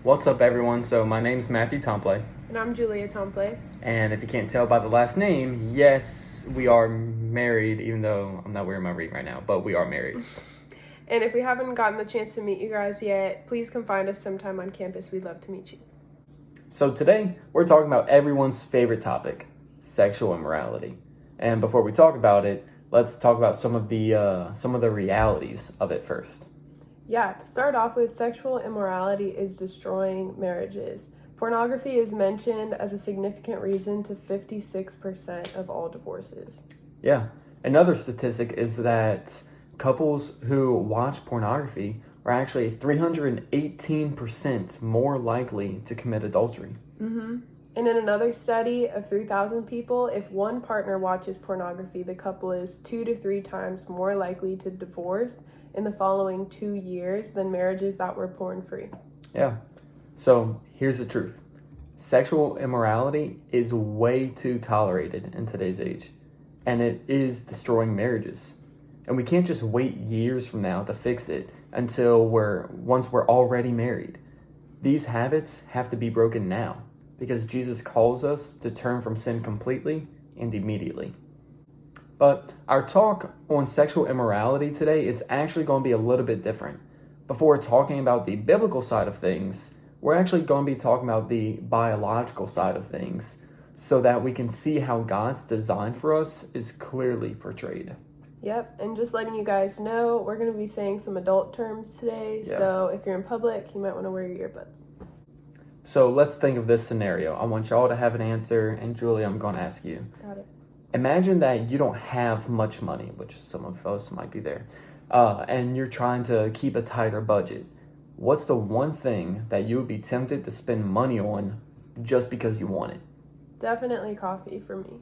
What's up, everyone? So my name's Matthew Tomplay, And I'm Julia Tomplay. and if you can't tell by the last name, yes, we are married, even though I'm not wearing my ring right now, but we are married. And if we haven't gotten the chance to meet you guys yet, please come find us sometime on campus. We'd love to meet you. So today, we're talking about everyone's favorite topic, sexual immorality. And before we talk about it, let's talk about some of the realities of it first. Yeah, to start off with, sexual immorality is destroying marriages. Pornography is mentioned as a significant reason to 56% of all divorces. Yeah. Another statistic is that couples who watch pornography are actually 318% more likely to commit adultery. And in another study of 3,000 people, if one partner watches pornography, the couple is 2 to 3 times more likely to divorce in the following 2 years than marriages that were porn-free. Yeah. So here's the truth. Sexual immorality is way too tolerated in today's age, and it is destroying marriages. And we can't just wait years from now to fix it until once we're already married. These habits have to be broken now because Jesus calls us to turn from sin completely and immediately. But our talk on sexual immorality today is actually going to be a little bit different. Before talking about the biblical side of things, we're actually going to be talking about the biological side of things so that we can see how God's design for us is clearly portrayed. Yep, and just letting you guys know, we're going to be saying some adult terms today, so if you're in public, you might want to wear your earbuds. So let's think of this scenario. I want y'all to have an answer, and Julie, I'm going to ask you. Got it. Imagine that you don't have much money, which some of us might be there, and you're trying to keep a tighter budget. What's the one thing that you would be tempted to spend money on just because you want it? Definitely coffee for me.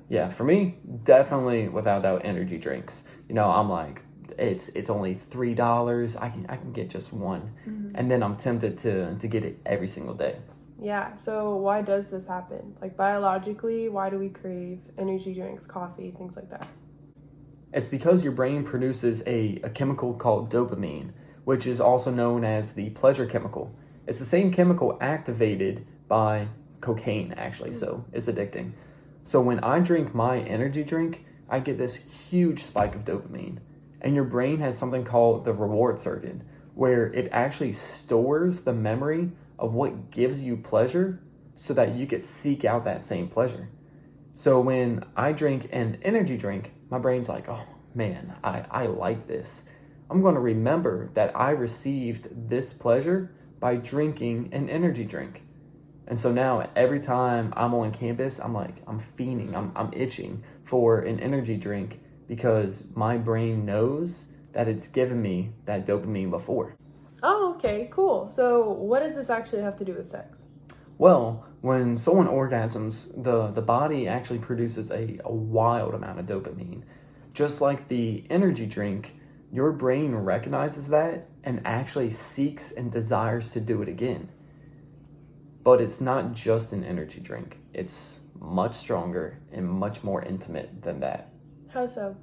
Yeah, for me, definitely without doubt energy drinks. I'm like, it's only $3. I can get just one, and then I'm tempted to get it every single day. Yeah, so why does this happen? Like biologically, why do we crave energy drinks, coffee, things like that? It's because your brain produces a chemical called dopamine, which is also known as the pleasure chemical. It's the same chemical activated by cocaine, actually, so it's addicting. So when I drink my energy drink, I get this huge spike of dopamine. And your brain has something called the reward circuit, where it actually stores the memory of what gives you pleasure so that you could seek out that same pleasure. So when I drink an energy drink, my brain's like, oh man, I like this. I'm going to remember that I received this pleasure by drinking an energy drink. And so now every time I'm on campus, I'm fiending, I'm itching for an energy drink because my brain knows that it's given me that dopamine before. Oh, okay, cool. So what does this actually have to do with sex? Well, when someone orgasms, the body actually produces a wild amount of dopamine. Just like the energy drink, your brain recognizes that and actually seeks and desires to do it again. But it's not just an energy drink. It's much stronger and much more intimate than that. How so?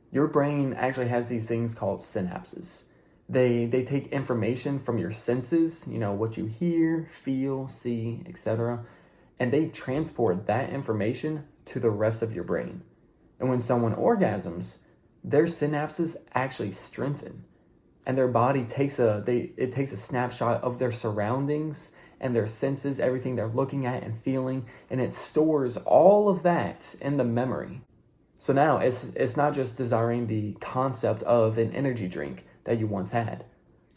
Your brain actually has these things called synapses. They take information from your senses, what you hear, feel, see, etc., and they transport that information to the rest of your brain. And when someone orgasms, their synapses actually strengthen, and their body takes a snapshot of their surroundings and their senses, everything they're looking at and feeling, and it stores all of that in the memory. So now it's not just desiring the concept of an energy drink that you once had.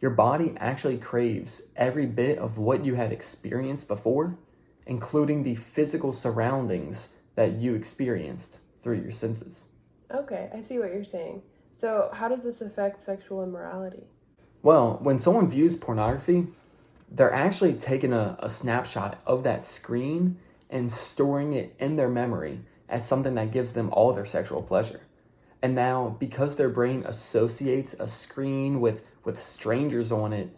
Your body actually craves every bit of what you had experienced before, including the physical surroundings that you experienced through your senses. Okay, I see what you're saying. So how does this affect sexual immorality? Well, when someone views pornography, they're actually taking a snapshot of that screen and storing it in their memory as something that gives them all their sexual pleasure. And now, because their brain associates a screen with strangers on it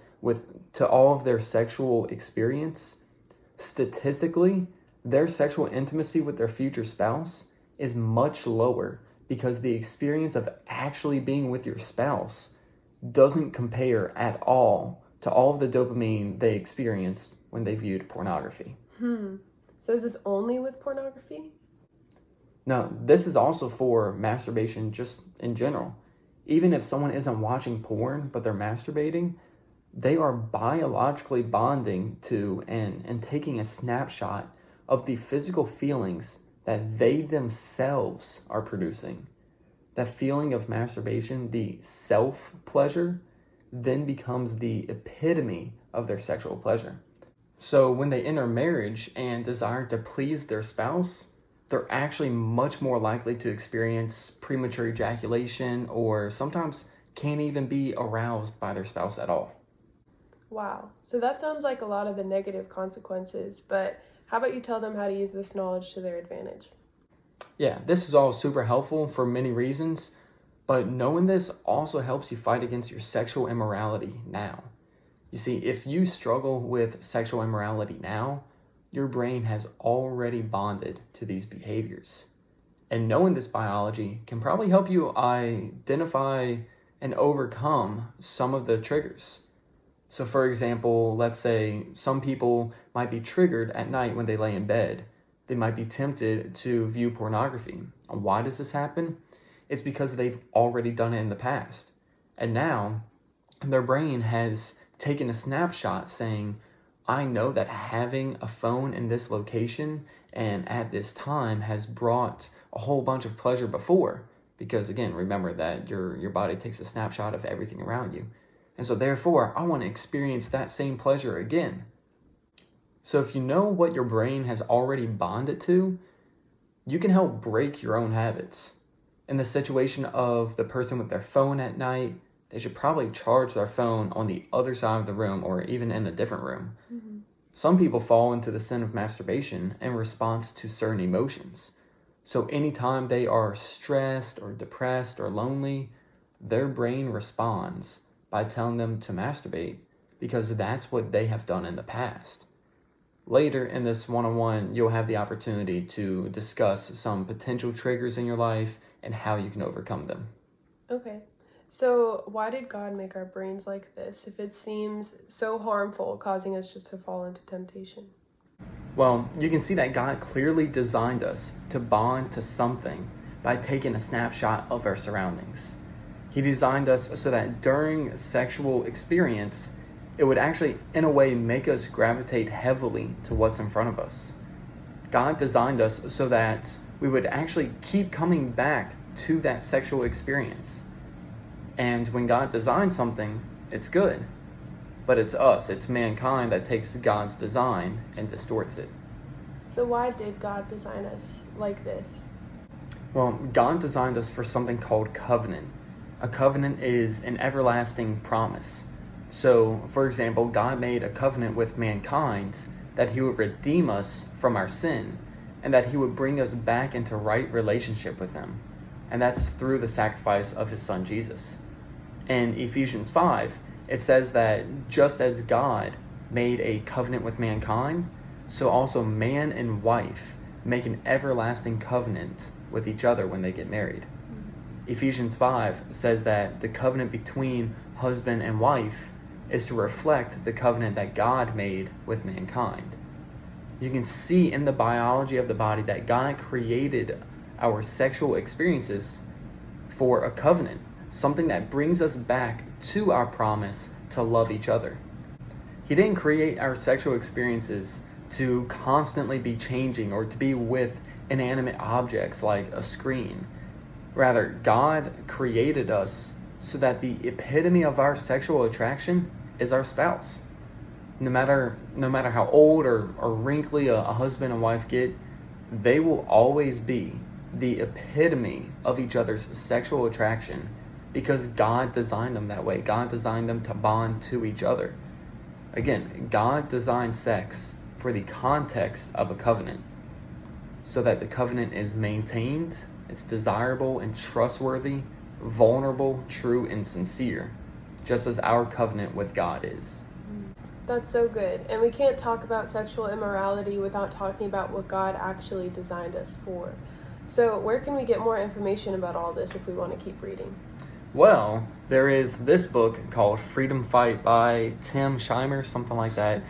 to all of their sexual experience, statistically, their sexual intimacy with their future spouse is much lower because the experience of actually being with your spouse doesn't compare at all to all of the dopamine they experienced when they viewed pornography. So is this only with pornography? Now, this is also for masturbation just in general. Even if someone isn't watching porn, but they're masturbating, they are biologically bonding to and taking a snapshot of the physical feelings that they themselves are producing. That feeling of masturbation, the self-pleasure, then becomes the epitome of their sexual pleasure. So when they enter marriage and desire to please their spouse, they're actually much more likely to experience premature ejaculation or sometimes can't even be aroused by their spouse at all. Wow. So that sounds like a lot of the negative consequences, but how about you tell them how to use this knowledge to their advantage? Yeah, this is all super helpful for many reasons, but knowing this also helps you fight against your sexual immorality now. You see, if you struggle with sexual immorality now, your brain has already bonded to these behaviors. And knowing this biology can probably help you identify and overcome some of the triggers. So for example, let's say some people might be triggered at night when they lay in bed. They might be tempted to view pornography. And why does this happen? It's because they've already done it in the past. And now their brain has taken a snapshot saying, I know that having a phone in this location and at this time has brought a whole bunch of pleasure before. Because again, remember that your body takes a snapshot of everything around you. And so therefore, I want to experience that same pleasure again. So if you know what your brain has already bonded to, you can help break your own habits. In the situation of the person with their phone at night, they should probably charge their phone on the other side of the room or even in a different room. Some people fall into the sin of masturbation in response to certain emotions. So anytime they are stressed or depressed or lonely, their brain responds by telling them to masturbate because that's what they have done in the past. Later in this one-on-one, you'll have the opportunity to discuss some potential triggers in your life and how you can overcome them. Okay. So why did God make our brains like this if it seems so harmful, causing us just to fall into temptation? Well, you can see that God clearly designed us to bond to something by taking a snapshot of our surroundings. He designed us so that during sexual experience, it would actually, in a way, make us gravitate heavily to what's in front of us. God designed us so that we would actually keep coming back to that sexual experience. And when God designs something, it's good. But it's us, it's mankind that takes God's design and distorts it. So why did God design us like this? Well, God designed us for something called covenant. A covenant is an everlasting promise. So, for example, God made a covenant with mankind that he would redeem us from our sin and that he would bring us back into right relationship with him. And that's through the sacrifice of his son, Jesus. In Ephesians 5, it says that just as God made a covenant with mankind, so also man and wife make an everlasting covenant with each other when they get married. Ephesians 5 says that the covenant between husband and wife is to reflect the covenant that God made with mankind. You can see in the biology of the body that God created our sexual experiences for a covenant, something that brings us back to our promise to love each other. He didn't create our sexual experiences to constantly be changing or to be with inanimate objects like a screen. Rather, God created us so that the epitome of our sexual attraction is our spouse. No matter how old or wrinkly a husband and wife get, they will always be the epitome of each other's sexual attraction because God designed them that way. God designed them to bond to each other. Again, God designed sex for the context of a covenant so that the covenant is maintained, it's desirable and trustworthy, vulnerable, true, and sincere, just as our covenant with God is. That's so good. And we can't talk about sexual immorality without talking about what God actually designed us for. So where can we get more information about all this if we want to keep reading? Well, there is this book called Freedom Fight by Tim Scheimer, something like that.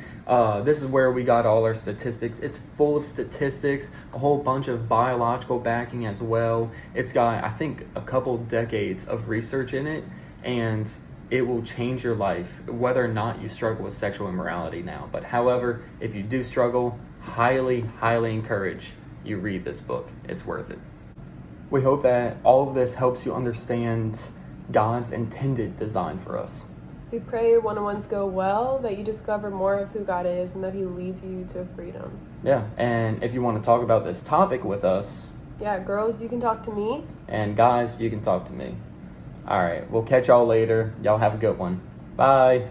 This is where we got all our statistics. It's full of statistics, a whole bunch of biological backing as well. It's got, I think, a couple decades of research in it, and it will change your life, whether or not you struggle with sexual immorality now. But however, if you do struggle, highly, highly encourage you read this book. It's worth it. We hope that all of this helps you understand God's intended design for us. We pray your one-on-ones go well, that you discover more of who God is, and that He leads you to freedom. Yeah, and if you want to talk about this topic with us, yeah, girls, you can talk to me. And guys, you can talk to me. All right, we'll catch y'all later. Y'all have a good one. Bye.